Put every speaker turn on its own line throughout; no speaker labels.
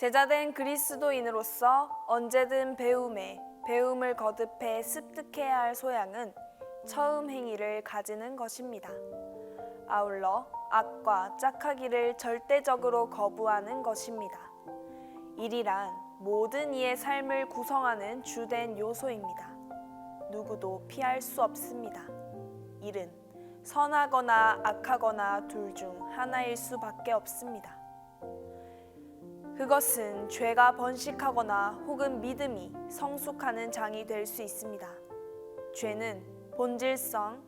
제자된 그리스도인으로서 언제든 배움을 거듭해 습득해야 할 소양은 처음 행위를 가지는 것입니다. 아울러 악과 짝하기를 절대적으로 거부하는 것입니다. 일이란 모든 이의 삶을 구성하는 주된 요소입니다. 누구도 피할 수 없습니다. 일은 선하거나 악하거나 둘 중 하나일 수밖에 없습니다. 그것은 죄가 번식하거나 혹은 믿음이 성숙하는 장이 될 수 있습니다. 죄는 본질성,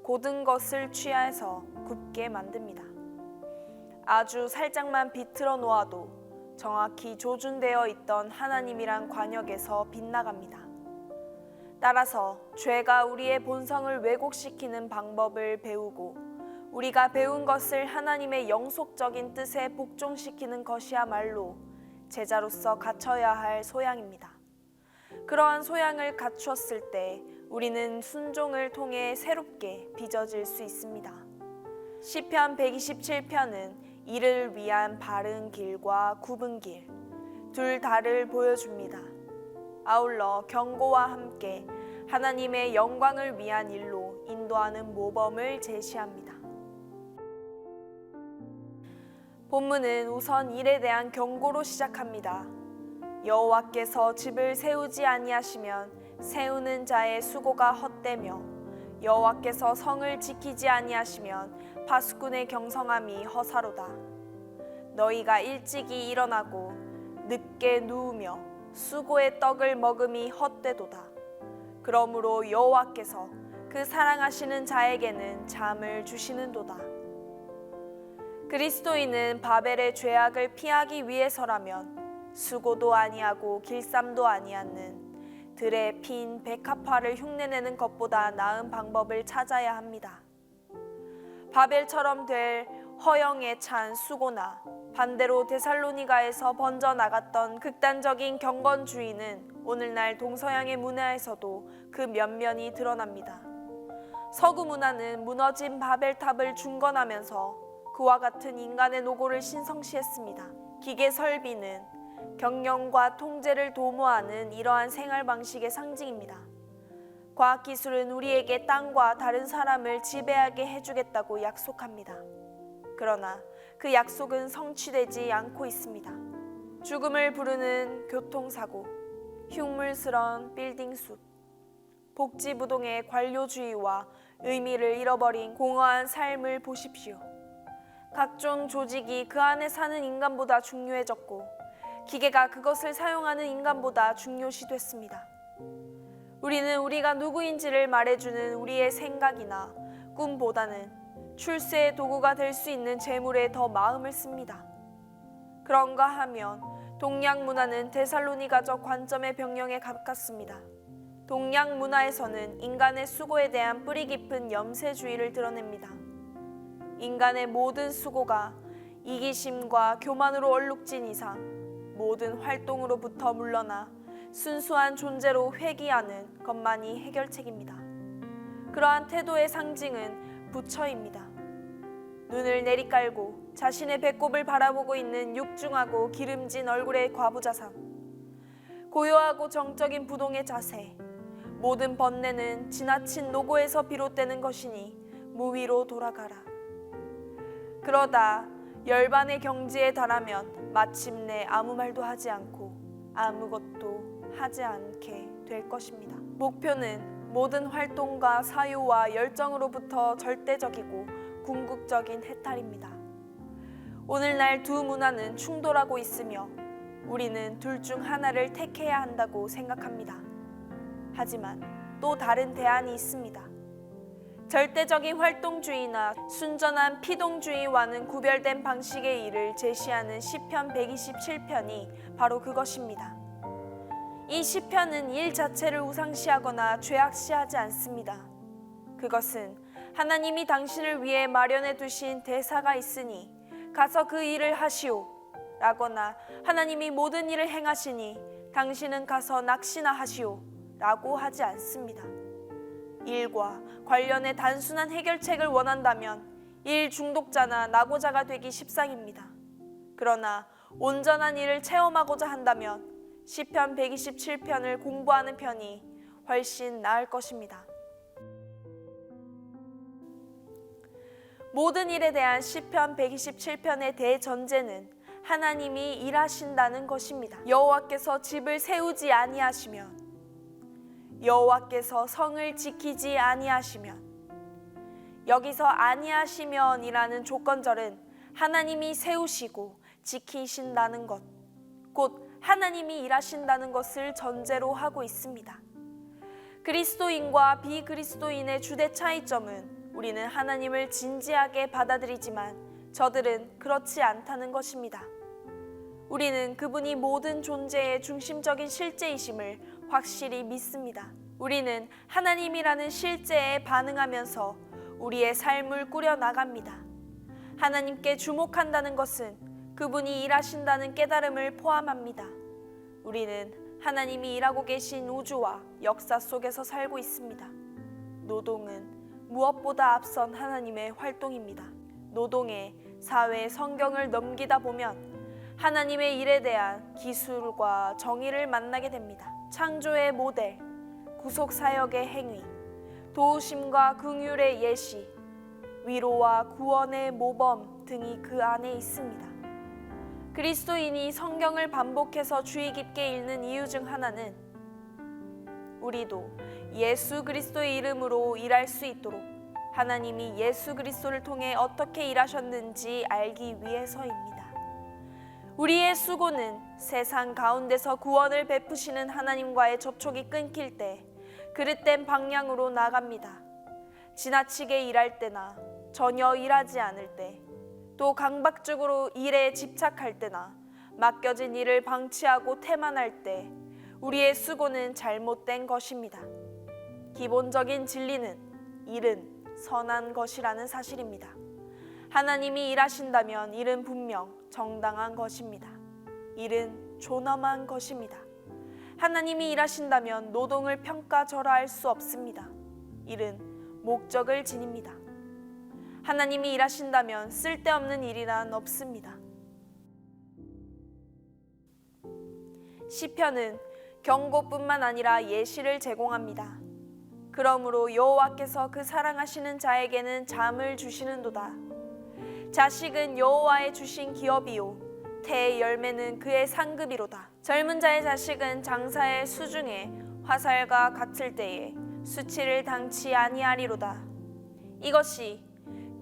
고든 것을 취해서 굽게 만듭니다. 아주 살짝만 비틀어 놓아도 정확히 조준되어 있던 하나님이란 관역에서 빗나갑니다. 따라서 죄가 우리의 본성을 왜곡시키는 방법을 배우고 우리가 배운 것을 하나님의 영속적인 뜻에 복종시키는 것이야말로 제자로서 갖춰야 할 소양입니다. 그러한 소양을 갖추었을 때 우리는 순종을 통해 새롭게 빚어질 수 있습니다. 시편 127편은 이를 위한 바른 길과 굽은 길, 둘 다를 보여줍니다. 아울러 경고와 함께 하나님의 영광을 위한 일로 인도하는 모범을 제시합니다. 본문은 우선 일에 대한 경고로 시작합니다. 여호와께서 집을 세우지 아니하시면 세우는 자의 수고가 헛되며 여호와께서 성을 지키지 아니하시면 파수꾼의 경성함이 허사로다. 너희가 일찍이 일어나고 늦게 누우며 수고의 떡을 먹음이 헛되도다. 그러므로 여호와께서 그 사랑하시는 자에게는 잠을 주시는도다. 그리스도인은 바벨의 죄악을 피하기 위해서라면 수고도 아니하고 길쌈도 아니하는 들에 핀 백합화를 흉내내는 것보다 나은 방법을 찾아야 합니다. 바벨처럼 될 허영에 찬 수고나 반대로 데살로니가에서 번져나갔던 극단적인 경건주의는 오늘날 동서양의 문화에서도 그 면면이 드러납니다. 서구 문화는 무너진 바벨탑을 중건하면서 그와 같은 인간의 노고를 신성시했습니다. 기계 설비는 경영과 통제를 도모하는 이러한 생활 방식의 상징입니다. 과학기술은 우리에게 땅과 다른 사람을 지배하게 해주겠다고 약속합니다. 그러나 그 약속은 성취되지 않고 있습니다. 죽음을 부르는 교통사고, 흉물스러운 빌딩숲, 복지부동의 관료주의와 의미를 잃어버린 공허한 삶을 보십시오. 각종 조직이 그 안에 사는 인간보다 중요해졌고 기계가 그것을 사용하는 인간보다 중요시됐습니다. 우리는 우리가 누구인지를 말해주는 우리의 생각이나 꿈보다는 출세의 도구가 될 수 있는 재물에 더 마음을 씁니다. 그런가 하면 동양 문화는 데살로니가적 관점의 병영에 가깝습니다. 동양 문화에서는 인간의 수고에 대한 뿌리 깊은 염세주의를 드러냅니다. 인간의 모든 수고가 이기심과 교만으로 얼룩진 이상 모든 활동으로부터 물러나 순수한 존재로 회귀하는 것만이 해결책입니다. 그러한 태도의 상징은 부처입니다. 눈을 내리깔고 자신의 배꼽을 바라보고 있는 육중하고 기름진 얼굴의 과부자상, 고요하고 정적인 부동의 자세, 모든 번뇌는 지나친 노고에서 비롯되는 것이니 무위로 돌아가라. 그러다 열반의 경지에 달하면 마침내 아무 말도 하지 않고 아무것도 하지 않게 될 것입니다. 목표는 모든 활동과 사유와 열정으로부터 절대적이고 궁극적인 해탈입니다. 오늘날 두 문화는 충돌하고 있으며 우리는 둘 중 하나를 택해야 한다고 생각합니다. 하지만 또 다른 대안이 있습니다. 절대적인 활동주의나 순전한 피동주의와는 구별된 방식의 일을 제시하는 시편 127편이 바로 그것입니다. 이 시편은 일 자체를 우상시하거나 죄악시하지 않습니다. 그것은 하나님이 당신을 위해 마련해 두신 대사가 있으니 가서 그 일을 하시오 라거나 하나님이 모든 일을 행하시니 당신은 가서 낚시나 하시오 라고 하지 않습니다. 일과 관련해 단순한 해결책을 원한다면 일 중독자나 낙오자가 되기 십상입니다. 그러나 온전한 일을 체험하고자 한다면 시편 127편을 공부하는 편이 훨씬 나을 것입니다. 모든 일에 대한 시편 127편의 대전제는 하나님이 일하신다는 것입니다. 여호와께서 집을 세우지 아니하시면, 여호와께서 성을 지키지 아니하시면, 여기서 아니하시면이라는 조건절은 하나님이 세우시고 지키신다는 것, 곧 하나님이 일하신다는 것을 전제로 하고 있습니다. 그리스도인과 비그리스도인의 주대 차이점은 우리는 하나님을 진지하게 받아들이지만 저들은 그렇지 않다는 것입니다. 우리는 그분이 모든 존재의 중심적인 실제이심을 확실히 믿습니다. 우리는 하나님이라는 실제에 반응하면서 우리의 삶을 꾸려나갑니다. 하나님께 주목한다는 것은 그분이 일하신다는 깨달음을 포함합니다. 우리는 하나님이 일하고 계신 우주와 역사 속에서 살고 있습니다. 노동은 무엇보다 앞선 하나님의 활동입니다. 노동에 사회의 성경을 넘기다 보면 하나님의 일에 대한 기술과 정의를 만나게 됩니다. 창조의 모델, 구속사역의 행위, 도우심과 긍휼의 예시, 위로와 구원의 모범 등이 그 안에 있습니다. 그리스도인이 성경을 반복해서 주의 깊게 읽는 이유 중 하나는 우리도 예수 그리스도의 이름으로 일할 수 있도록 하나님이 예수 그리스도를 통해 어떻게 일하셨는지 알기 위해서입니다. 우리의 수고는 세상 가운데서 구원을 베푸시는 하나님과의 접촉이 끊길 때 그릇된 방향으로 나갑니다. 지나치게 일할 때나 전혀 일하지 않을 때, 또 강박적으로 일에 집착할 때나 맡겨진 일을 방치하고 태만할 때 우리의 수고는 잘못된 것입니다. 기본적인 진리는 일은 선한 것이라는 사실입니다. 하나님이 일하신다면 일은 분명 정당한 것입니다. 일은 존엄한 것입니다. 하나님이 일하신다면 노동을 평가절하할 수 없습니다. 일은 목적을 지닙니다. 하나님이 일하신다면 쓸데없는 일이란 없습니다. 시편은 경고뿐만 아니라 예시를 제공합니다. 그러므로 여호와께서 그 사랑하시는 자에게는 잠을 주시는도다. 자식은 여호와의 주신 기업이요 태의 열매는 그의 상급이로다. 젊은 자의 자식은 장사의 수중에 화살과 같을 때에 수치를 당치 아니하리로다. 이것이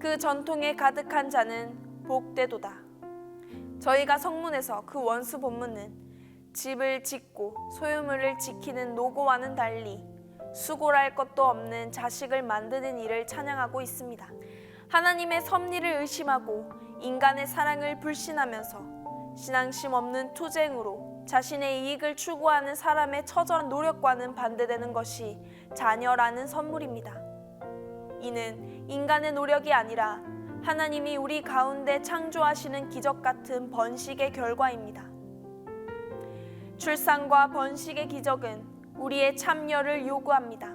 그 전통에 가득한 자는 복되도다. 저희가 성문에서 그 원수 본문은 집을 짓고 소유물을 지키는 노고와는 달리 수고할 것도 없는 자식을 만드는 일을 찬양하고 있습니다. 하나님의 섭리를 의심하고 인간의 사랑을 불신하면서 신앙심 없는 투쟁으로 자신의 이익을 추구하는 사람의 처절한 노력과는 반대되는 것이 자녀라는 선물입니다. 이는 인간의 노력이 아니라 하나님이 우리 가운데 창조하시는 기적 같은 번식의 결과입니다. 출산과 번식의 기적은 우리의 참여를 요구합니다.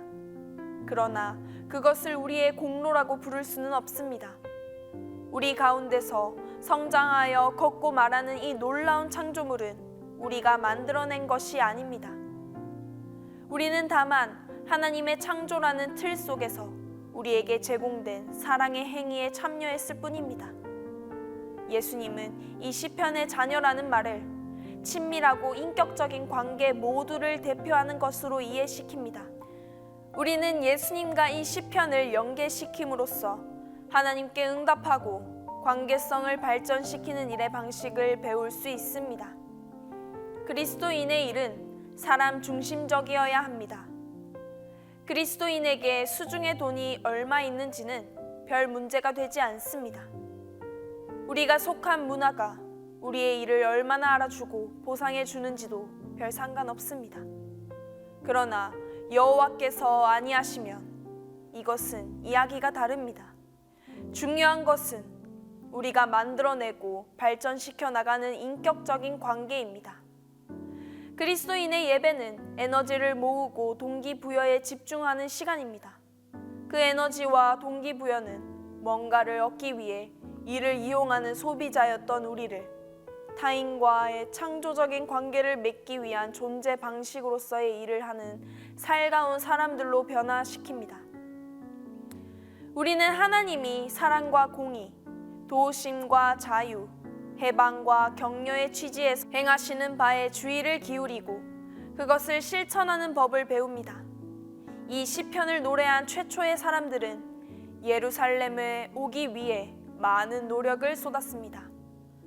그러나 그것을 우리의 공로라고 부를 수는 없습니다. 우리 가운데서 성장하여 걷고 말하는 이 놀라운 창조물은 우리가 만들어낸 것이 아닙니다. 우리는 다만 하나님의 창조라는 틀 속에서 우리에게 제공된 사랑의 행위에 참여했을 뿐입니다. 예수님은 이 시편의 자녀라는 말을 친밀하고 인격적인 관계 모두를 대표하는 것으로 이해시킵니다. 우리는 예수님과 이 시편을 연계시킴으로써 하나님께 응답하고 관계성을 발전시키는 일의 방식을 배울 수 있습니다. 그리스도인의 일은 사람 중심적이어야 합니다. 그리스도인에게 수중의 돈이 얼마 있는지는 별 문제가 되지 않습니다. 우리가 속한 문화가 우리의 일을 얼마나 알아주고 보상해 주는지도 별 상관없습니다. 그러나 여호와께서 아니하시면 이것은 이야기가 다릅니다. 중요한 것은 우리가 만들어내고 발전시켜 나가는 인격적인 관계입니다. 그리스도인의 예배는 에너지를 모으고 동기부여에 집중하는 시간입니다. 그 에너지와 동기부여는 뭔가를 얻기 위해 이를 이용하는 소비자였던 우리를 타인과의 창조적인 관계를 맺기 위한 존재 방식으로서의 일을 하는 살가운 사람들로 변화시킵니다. 우리는 하나님이 사랑과 공의, 도우심과 자유, 해방과 격려의 취지에서 행하시는 바에 주의를 기울이고 그것을 실천하는 법을 배웁니다. 이 시편을 노래한 최초의 사람들은 예루살렘에 오기 위해 많은 노력을 쏟았습니다.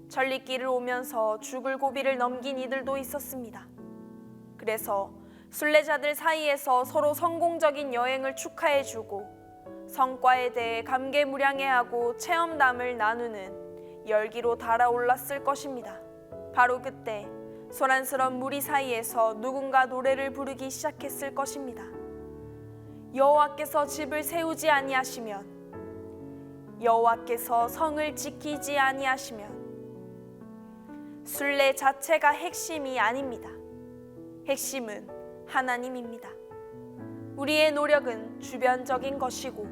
천리길을 오면서 죽을 고비를 넘긴 이들도 있었습니다. 그래서 순례자들 사이에서 서로 성공적인 여행을 축하해주고 성과에 대해 감개무량해하고 체험담을 나누는 열기로 달아올랐을 것입니다. 바로 그때 소란스런 무리 사이에서 누군가 노래를 부르기 시작했을 것입니다. 여호와께서 집을 세우지 아니하시면, 여호와께서 성을 지키지 아니하시면. 순례 자체가 핵심이 아닙니다. 핵심은 하나님입니다. 우리의 노력은 주변적인 것이고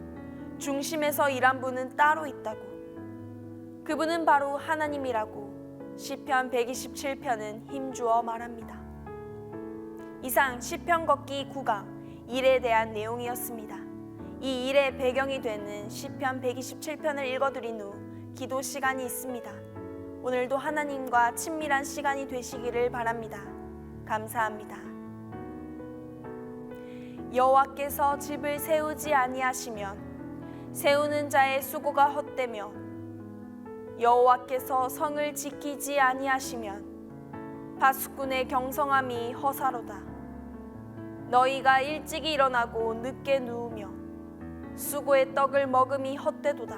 중심에서 일한 분은 따로 있다고. 그분은 바로 하나님이라고 시편 127편은 힘주어 말합니다. 이상 시편 걷기 9강 일에 대한 내용이었습니다. 이 일의 배경이 되는 시편 127편을 읽어드린 후 기도 시간이 있습니다. 오늘도 하나님과 친밀한 시간이 되시기를 바랍니다. 감사합니다. 여호와께서 집을 세우지 아니하시면 세우는 자의 수고가 헛되며, 여호와께서 성을 지키지 아니하시면 파수꾼의 경성함이 허사로다. 너희가 일찍이 일어나고 늦게 누우며 수고의 떡을 먹음이 헛되도다.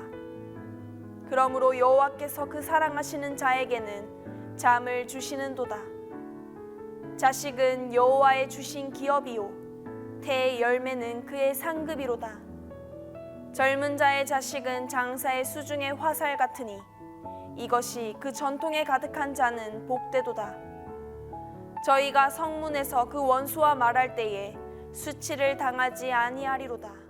그러므로 여호와께서 그 사랑하시는 자에게는 잠을 주시는도다. 자식은 여호와의 주신 기업이요 태의 열매는 그의 상급이로다. 젊은 자의 자식은 장사의 수중의 화살 같으니 이것이 그 전통에 가득한 자는 복되도다. 저희가 성문에서 그 원수와 말할 때에 수치를 당하지 아니하리로다.